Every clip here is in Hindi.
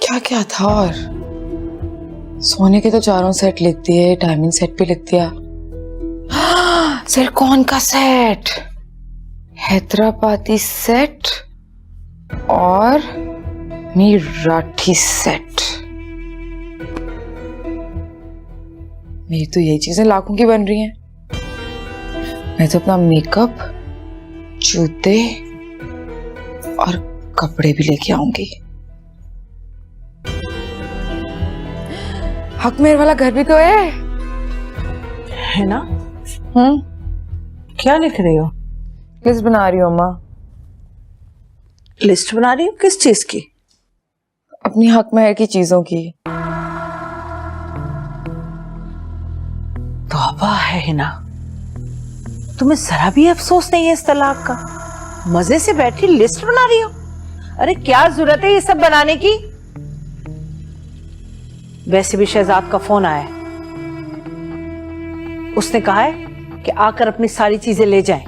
क्या क्या था? और सोने के तो चारों सेट लिख दिए, डायमंड सेट भी लिख दिया। सिरकॉन का सेट, हैदराबादी सेट और मीराठी सेट। मेरी तो यही चीजें लाखों की बन रही हैं। मैं तो अपना मेकअप, जूते और कपड़े भी लेके आऊंगी। हक मेहर वाला घर भी तो है ना? क्या लिख रही हो? लिस्ट बना रही हूँ अम्मा। लिस्ट बना रही हो? किस चीज की? अपनी हक मेहर की चीजों की। तौबा है ना, तुम्हें जरा भी अफसोस नहीं है इस तलाक का? मजे से बैठी लिस्ट बना रही हो। अरे क्या जरूरत है ये सब बनाने की? वैसे भी शहजाद का फोन आया है, उसने कहा है कि आकर अपनी सारी चीजें ले जाएं।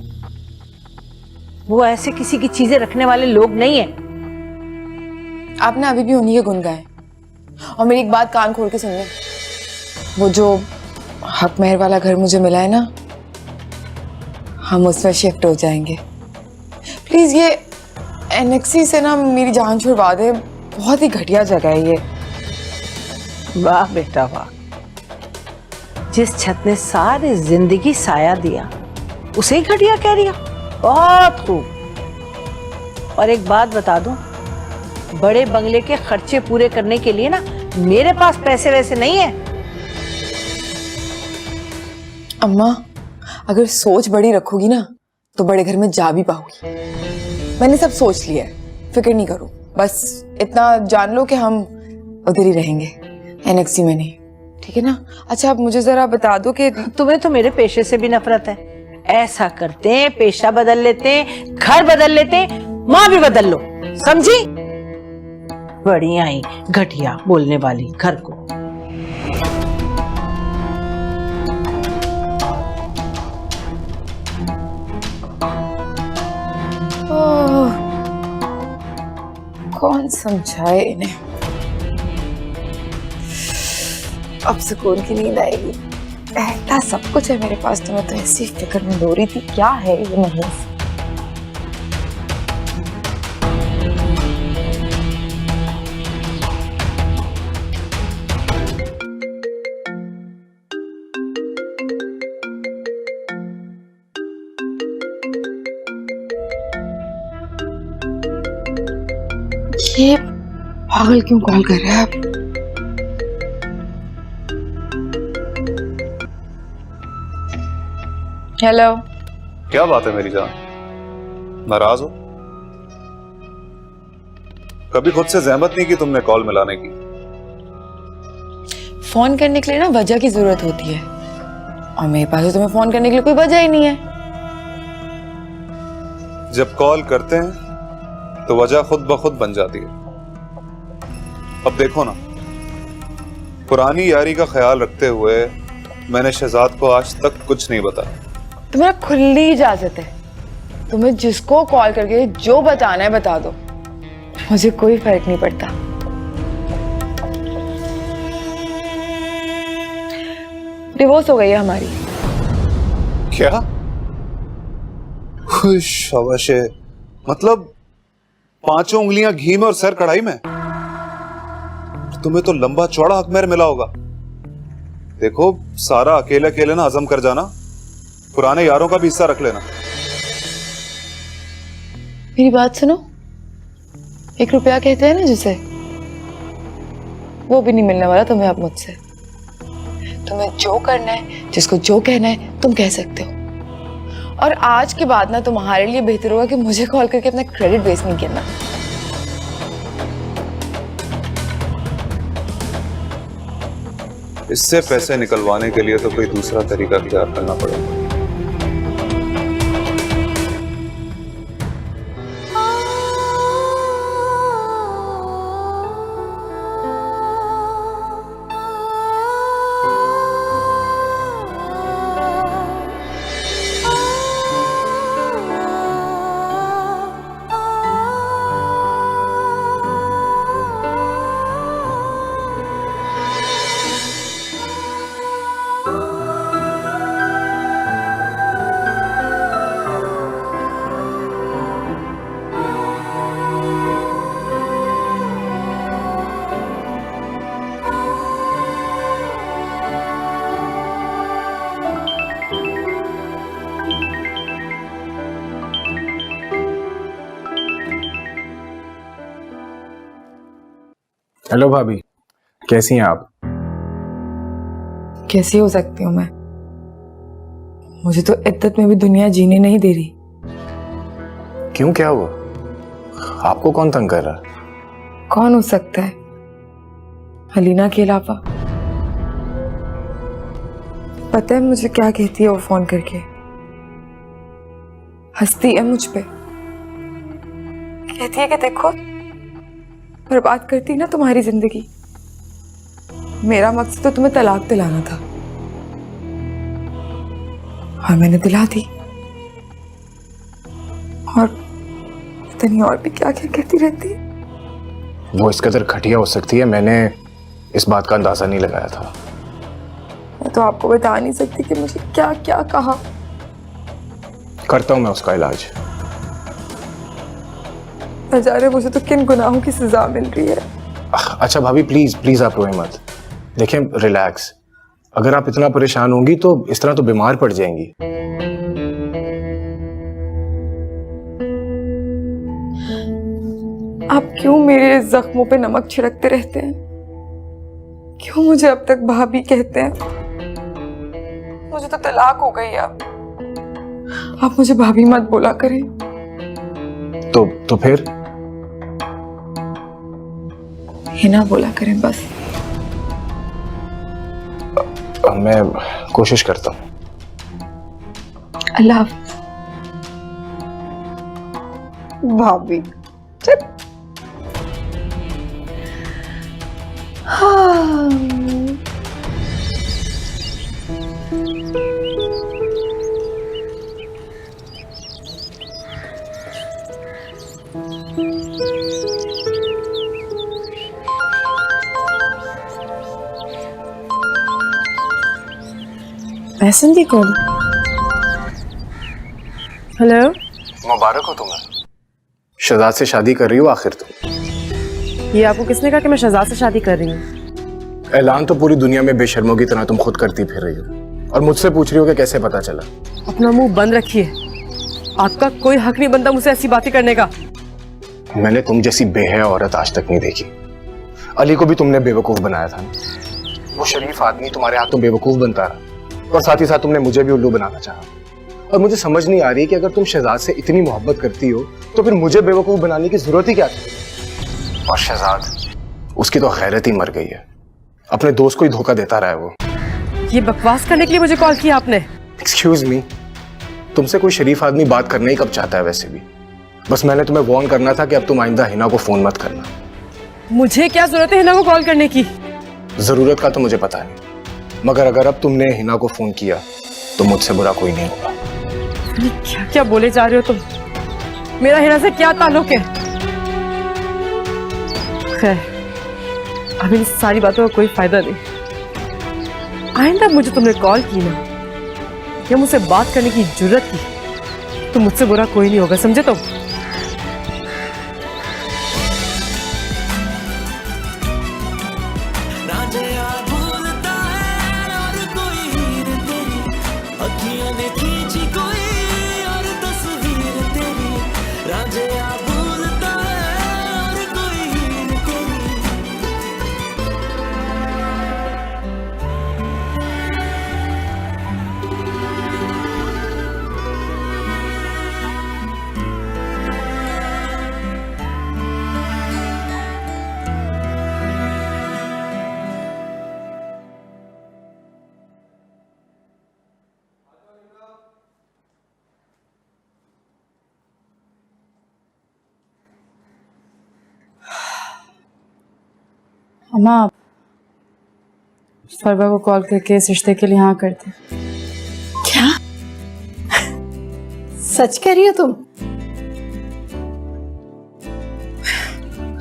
वो ऐसे किसी की चीजें रखने वाले लोग नहीं है। आपने अभी भी उन्हीं के गुण गाए। और मेरी एक बात कान खोल के सुन ले, वो जो हक मेहर वाला घर मुझे मिला है ना, हम उसमें शिफ्ट हो जाएंगे। प्लीज ये एनेक्सी से ना मेरी जान छुड़वा दे। बहुत ही घटिया जगह है ये। वाह बेटा वाह, जिस छत ने सारी जिंदगी साया दिया उसे ही घटिया कह रही हो? बहुत खूब। और एक बात बता दूं, बड़े बंगले के खर्चे पूरे करने के लिए ना मेरे पास पैसे वैसे नहीं है। अम्मा, अगर सोच बड़ी रखोगी ना तो बड़े घर में जा भी पाओगी। मैंने सब सोच लिया है, फिक्र नहीं करो। बस इतना जान लो कि हम उधर ही रहेंगे, एनेक्सी में नहीं। ठीक है ना? अच्छा, अब मुझे जरा बता दो कि तुम्हें तो मेरे पेशे से भी नफरत है। ऐसा करते हैं, पेशा बदल लेते हैं, घर बदल लेते हैं, माँ भी बदल लो, समझी? बड़ी आई घटिया बोलने वाली घर को। कौन समझाए इन्हें? अब सुकून की नींद आएगी। ऐसा सब कुछ है मेरे पास, तो मैं तो ऐसी फिक्र में हो रही थी क्या है ये महीने। ये पागल क्यों कॉल कर रहा है अब? हेलो। क्या बात है मेरी जान, नाराज हो? कभी खुद से जहमत नहीं की तुमने कॉल मिलाने की? फोन करने के लिए ना वजह की जरूरत होती है, और मेरे पास तो तुम्हें फोन करने के लिए कोई वजह ही नहीं है। जब कॉल करते हैं तो वजह खुद ब खुद बन जाती है। अब देखो ना, पुरानी यारी का ख्याल रखते हुए मैंने शहजाद को आज तक कुछ नहीं बताया। तुम्हें खुली इजाजत है, तुम्हें जिसको कॉल करके जो बताना है बता दो, मुझे कोई फर्क नहीं पड़ता। डिवोर्स हो गई है हमारी। क्या? शाबाश है। मतलब 5 उंगलियां घी में और सर कढ़ाई में? तुम्हें तो लंबा चौड़ा हक मेहर मिला होगा। देखो, सारा अकेले अकेले ना हजम कर जाना, पुराने यारों का भी हिस्सा रख लेना। मेरी बात सुनो, 1 रुपया कहते हैं ना जिसे, वो भी नहीं मिलने वाला तुम्हें अब मुझसे। तुम्हें जो करना है, जिसको जो कहना है, तुम कह सकते हो। और आज के बाद ना तुम्हारे लिए बेहतर होगा कि मुझे कॉल करके अपना क्रेडिट वेस्ट नहीं करना। इससे पैसे निकलवाने के लिए तो कोई दूसरा तरीका इख्तियार करना पड़ेगा। हेलो भाभी, कैसी हैं आप? कैसी हो सकती हूँ मैं? मुझे तो इद्दत में भी दुनिया जीने नहीं दे रही। क्यों, क्या हुआ? आपको कौन तंग कर रहा है? कौन हो सकता है हलीना के अलावा? पता है मुझे क्या कहती है वो फोन करके? हंसती है मुझ पे, कहती है कि देखो बर्बाद करती ना तुम्हारी जिंदगी। मेरा मकसद तो तुम्हें तलाक दिलाना था और मैंने दिला दी। और पता नहीं और भी क्या क्या कहती रहती है। वो इस कदर घटिया हो सकती है, मैंने इस बात का अंदाजा नहीं लगाया था। मैं तो आपको बता नहीं सकती कि मुझे क्या क्या कहा। करता हूं मैं उसका इलाज। न जाने मुझे तो किन गुनाहों की सजा मिल रही है। अच्छा भाभी, प्लीज प्लीज आप रोए मत। देखें, रिलैक्स। अगर आप इतना परेशान होंगी तो इस तरह तो बीमार पड़ जाएंगी। आप क्यों मेरे जख्मों पे नमक छिड़कते रहते हैं? क्यों मुझे अब तक भाभी कहते हैं? मुझे तो तलाक हो गई अब। आप मुझे भाभी मत बोला करें। तो फिर हिना बोला करें बस। मैं कोशिश करता हूँ। अल्लाह हाफ़िज़। भाभी चुप। हाँ ऐसन दी कौन? हेलो, मुबारक हो तुम्हें। शहजाद से शादी कर रही हो आखिर तुम। ये आपको किसने कहा कि मैं शहजाद से शादी कर रही हूँ? ऐलान तो पूरी दुनिया में बेशर्मों की तरह तुम खुद करती फिर रही हो और मुझसे पूछ रही हो कि कैसे पता चला। अपना मुंह बंद रखिए। आपका कोई हक नहीं बनता मुझसे ऐसी बातें करने का। मैंने तुम जैसी बेहया औरत आज तक नहीं देखी। अली को भी तुमने बेवकूफ बनाया था ना? वो शरीफ आदमी तुम्हारे हाथों बेवकूफ बनता रहा और साथ ही साथ तुमने मुझे भी उल्लू बनाना चाहा। और मुझे समझ नहीं आ रही कि अगर तुम शहजाद से इतनी मोहब्बत करती हो तो फिर मुझे बेवकूफ बनाने की जरूरत ही क्या थी? और शहजाद, उसकी तो गैरत ही मर गई है। अपने दोस्त को ही धोखा देता रहा है वो। ये बकवास करने के लिए मुझे कॉल किया आपने? एक्सक्यूज मी, तुमसे कोई शरीफ आदमी बात करना ही कब चाहता है वैसे भी। बस मैंने तुम्हें वार्न करना था कि अब तुम आइंदा हिना को फोन मत करना। मुझे क्या जरूरत है हिना को कॉल करने की? जरूरत का तो मुझे पता नहीं, मगर अगर अब तुमने हिना को फोन किया तो मुझसे बुरा कोई नहीं होगा। क्या क्या बोले जा रहे हो तुम? मेरा हिना से क्या ताल्लुक है? खैर, अब इन सारी बातों का कोई फायदा नहीं। आइंदा मुझे तुमने कॉल की ना या मुझसे बात करने की जरूरत की तो मुझसे बुरा कोई नहीं होगा, समझे तुम? अम्मा, फरवा को कॉल करके इस रिश्ते के लिए हाँ कर दे। क्या सच कह रही हो तुम?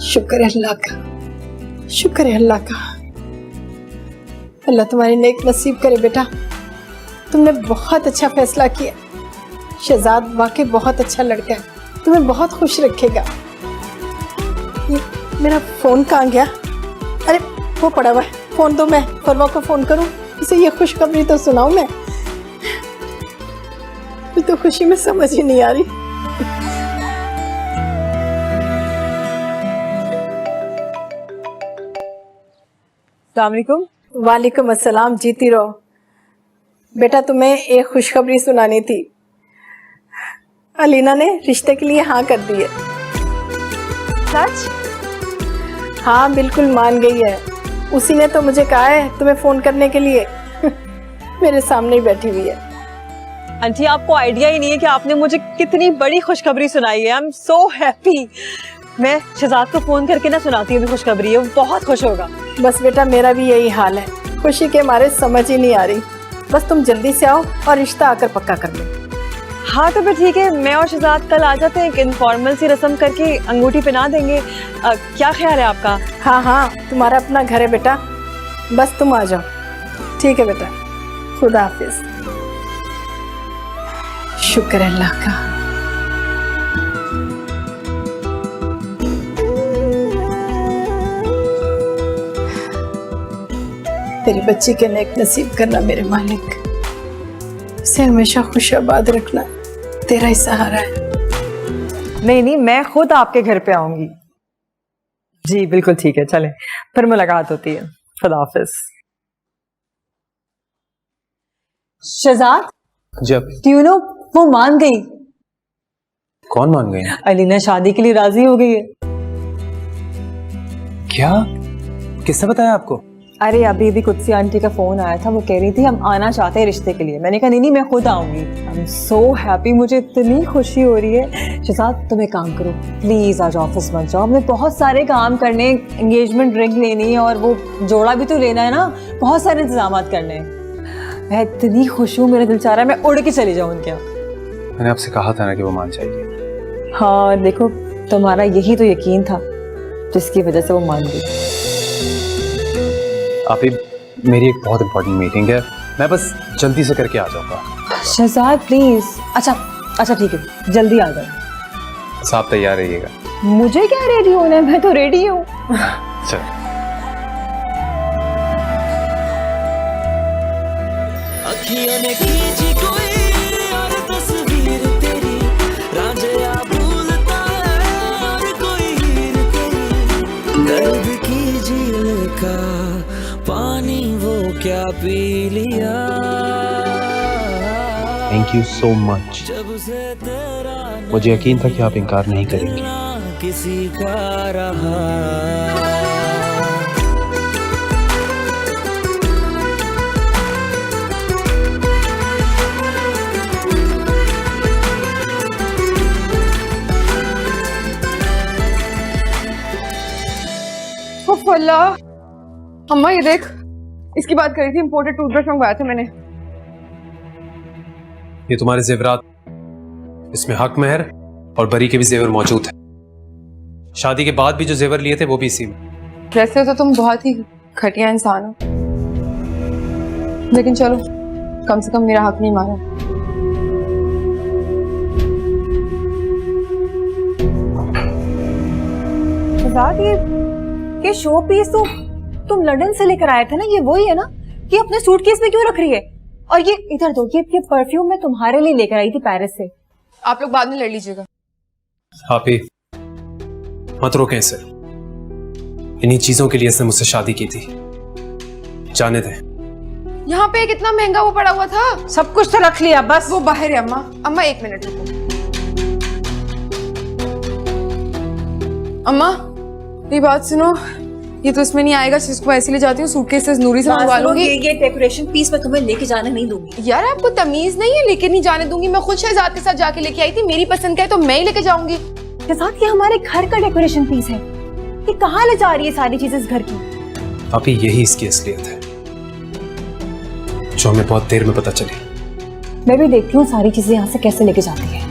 शुक्र है अल्लाह का, शुक्र है अल्लाह का। अल्लाह तुम्हारी नेक नसीब करे बेटा। तुमने बहुत अच्छा फैसला किया। शहजाद वाकई बहुत अच्छा लड़का है, तुम्हें बहुत खुश रखेगा। ये मेरा फोन कहाँ गया? अरे वो पड़ा हुआ है, फोन दो, मैं फरवा को फोन करूं, उसे ये खुशखबरी तो सुनाऊं मैं। मुझे तो खुशी में समझ ही नहीं आ रही। अस्सलाम वालेकुम। वालेकुम अस्सलाम, जीती रहो। बेटा तुम्हें एक खुशखबरी सुनानी थी। अलीना ने रिश्ते के लिए हाँ कर दी है। सच? हाँ बिल्कुल मान गई है। उसी ने तो मुझे कहा है तुम्हें फोन करने के लिए। मेरे सामने ही बैठी हुई है। आंटी आपको आइडिया ही नहीं है कि आपने मुझे कितनी बड़ी खुशखबरी सुनाई है। I am so happy. मैं शहजाद को फोन करके ना सुनाती हूँ खुशखबरी है, वो बहुत खुश होगा। बस बेटा मेरा भी यही हाल है, खुशी के मारे समझ ही नहीं आ रही। बस तुम जल्दी से आओ और रिश्ता आकर पक्का कर लो। हाँ तो फिर ठीक है, मैं और शहजाद कल आ जाते हैं, एक इनफॉर्मल सी रस्म करके अंगूठी पहना देंगे। क्या ख्याल है आपका? हाँ हाँ तुम्हारा अपना घर है बेटा, बस तुम आ जाओ। ठीक है बेटा, खुदा हाफिज। शुक्र है अल्लाह का। तेरी बच्ची के नेक नसीब करना मेरे मालिक, इसे हमेशा खुशाबाद रखना, तेरा ही सहारा है। नहीं नहीं, मैं खुद आपके घर पे आऊंगी। जी बिल्कुल ठीक है, चलें फिर मुलाकात होती है। खुदा हाफिज। शहजाद, जी आप do you know, वो मान गई। कौन मान गए? अलीना शादी के लिए राजी हो गई है। क्या? किसने बताया आपको? अरे अभी अभी कुत्सी आंटी का फोन आया था, वो कह रही थी हम आना चाहते हैं रिश्ते के लिए। मैंने कहा नहीं नहीं मैं खुद आऊंगी। आई एम सो हैप्पी, मुझे इतनी खुशी हो रही है। शहजाद तुम एक काम करो, प्लीज आज ऑफिस मत जाओ, हमें बहुत सारे काम करने, एंगेजमेंट रिंग लेनी है और वो जोड़ा भी तो लेना है ना, बहुत सारे इंतजाम करने हैं। मैं इतनी खुश हूँ, मेरा दिल चाह रहा है मैं उड़ के चली जाऊँ उनके यहाँ। मैंने आपसे कहा था ना कि वो मान जाएगी। हाँ देखो, तुम्हारा यही तो यकीन था जिसकी वजह से वो मान गई। आप ही, मेरी एक बहुत इंपॉर्टेंट मीटिंग है, मैं बस जल्दी से करके आ जाऊंगा। शहजाद प्लीज। अच्छा ठीक है, जल्दी आ जाओ। बस आप तैयार रहिएगा। मुझे क्या रेडी होना है, मैं तो रेडी हूँ। चल। अखियों ने खींची कोई और तस्वीर तेरी, रांझिया भूलता है और कोई हीर तेरी। दर्द की झील का पानी वो क्या पी लिया। Thank you so much. जब से तेरा मुझे यकीन था कि आप इनकार नहीं करेंगे। ना किसी का रहा। अल्लाह, अम्मा ये देख, इसकी बात करी थी, इम्पोर्टेड टूथब्रश मंगवाया था मैंने। ये तुम्हारे जेवरात, इसमें हक मेहर और बरी के भी जेवर मौजूद है। शादी के बाद भी जो जेवर लिए थे वो भी इसी में। वैसे तो तुम बहुत ही घटिया इंसान हो, लेकिन चलो कम से कम मेरा हक नहीं मारा। ये शो पीस तो तुम लंदन से लेकर आए थे ना, ये वही है ना? ये अपने सूटकेस में क्यों रख रही है? और ये इधर दो, ये परफ्यूम मैं तुम्हारे लिए लेकर आई थी पेरिस से। आप लोग बाद में लड़ लीजिएगा। आप ही मत रोकें इसे, इन्हीं चीजों के लिए इसने मुझसे शादी की थी। जाने दें। यहाँ पे कितना महंगा वो पड़ा हुआ था। सब कुछ तो रख लिया, बस वो बाहर है। अम्मा अम्मा एक मिनट रुको। अम्मा ये बात सुनो, ये तो इसमें नहीं आएगा, इसको ऐसे ले जाती हूँ, सूटकेस से नूरी से मंगवा लूंगी। ये डेकोरेशन पीस मैं तुम्हें लेके जाने नहीं दूंगी। यार आपको तमीज नहीं है, लेके नहीं जाने दूंगी। मैं खुद शहजाद के साथ जाके लेके आई थी, मेरी पसंद का है तो मैं ही लेके जाऊंगी। शहजाद ये हमारे घर का डेकोरेशन पीस है, ये कहाँ ले जा रही है सारी चीजें इस घर की? आप ही, यही इसकी असलियत है जो हमें बहुत देर में पता चली। मैं भी देखती हूँ सारी चीजें यहाँ से कैसे लेके जाती है।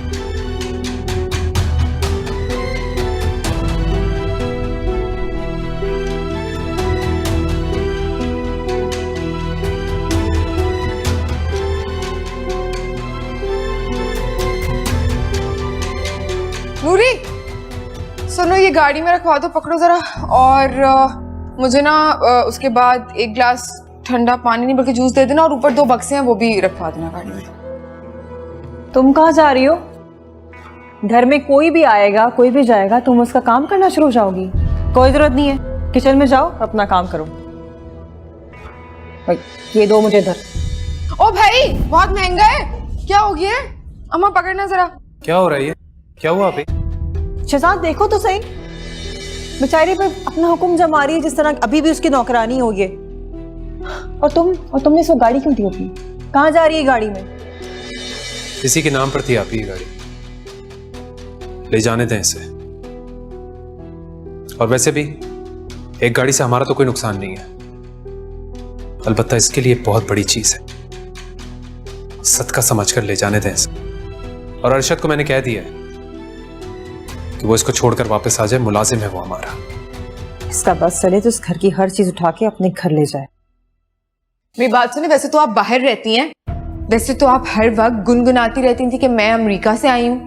नूरी सुनो, ये गाड़ी में रखवा दो, पकड़ो जरा। और मुझे ना उसके बाद एक गिलास ठंडा पानी नहीं बल्कि जूस दे देना, और ऊपर 2 बक्से हैं वो भी रखवा देना गाड़ी में। तुम कहाँ जा रही हो? घर में कोई भी आएगा कोई भी जाएगा, तुम उसका काम करना शुरू हो जाओगी? कोई जरूरत नहीं है, किचन में जाओ अपना काम करो। भाई ये दो मुझे इधर। ओ भाई बहुत महंगा है, क्या हो गया है? अम्मा पकड़ना जरा। क्या हो रहा है ये? क्या हुआ अभी? शहजाद देखो तो सही, बेचारी पे अपना हुक्म जमा रही है जिस तरह अभी भी उसकी नौकरानी हो ये। और तुमने इसको गाड़ी क्यों दी अपनी? कहाँ जा रही है गाड़ी में? किसी के नाम पर थी आप ही गाड़ी, ले जाने दें इसे। और वैसे भी एक गाड़ी से हमारा तो कोई नुकसान नहीं है, अलबत्ता इसके लिए बहुत बड़ी चीज है, सदका समझकर ले जाने दें इसे। और अरशद को मैंने कह दिया है कि वो इसको छोड़कर वापस आ जाए, मुलाजिम है वो हमारा। इसका बस चले तो इस घर की हर चीज उठा के अपने घर ले जाए। मेरी बात सुने, वैसे तो आप बाहर रहती हैं, वैसे तो आप हर वक्त गुनगुनाती रहती थी कि मैं अमेरिका से आई हूं,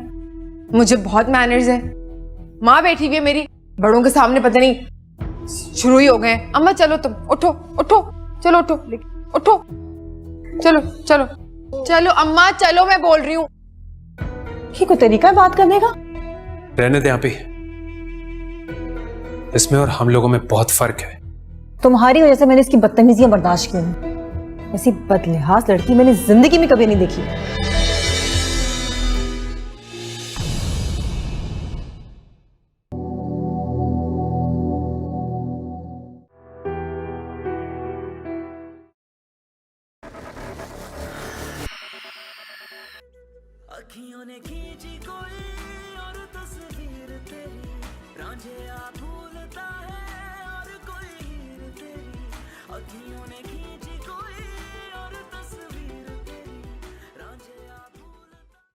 मुझे बहुत मैनर्स हैं। माँ बैठी हुई है मेरी, बड़ों के सामने पता नहीं शुरू ही हो गए। अम्मा चलो तुम, उठो उठो, चलो उठो उठो, चलो चलो चलो अम्मा चलो, मैं बोल रही हूँ। ये कोई तरीका है बात करने का? रहने दें आप ही, इसमें और हम लोगों में बहुत फर्क है। तुम्हारी वजह से मैंने इसकी बदतमीजियां बर्दाश्त की हैं। ऐसी बदलिहाज लड़की मैंने जिंदगी में कभी नहीं देखी। अखियों ने खींची कोई और तस्वीर तेरी, रांझे आप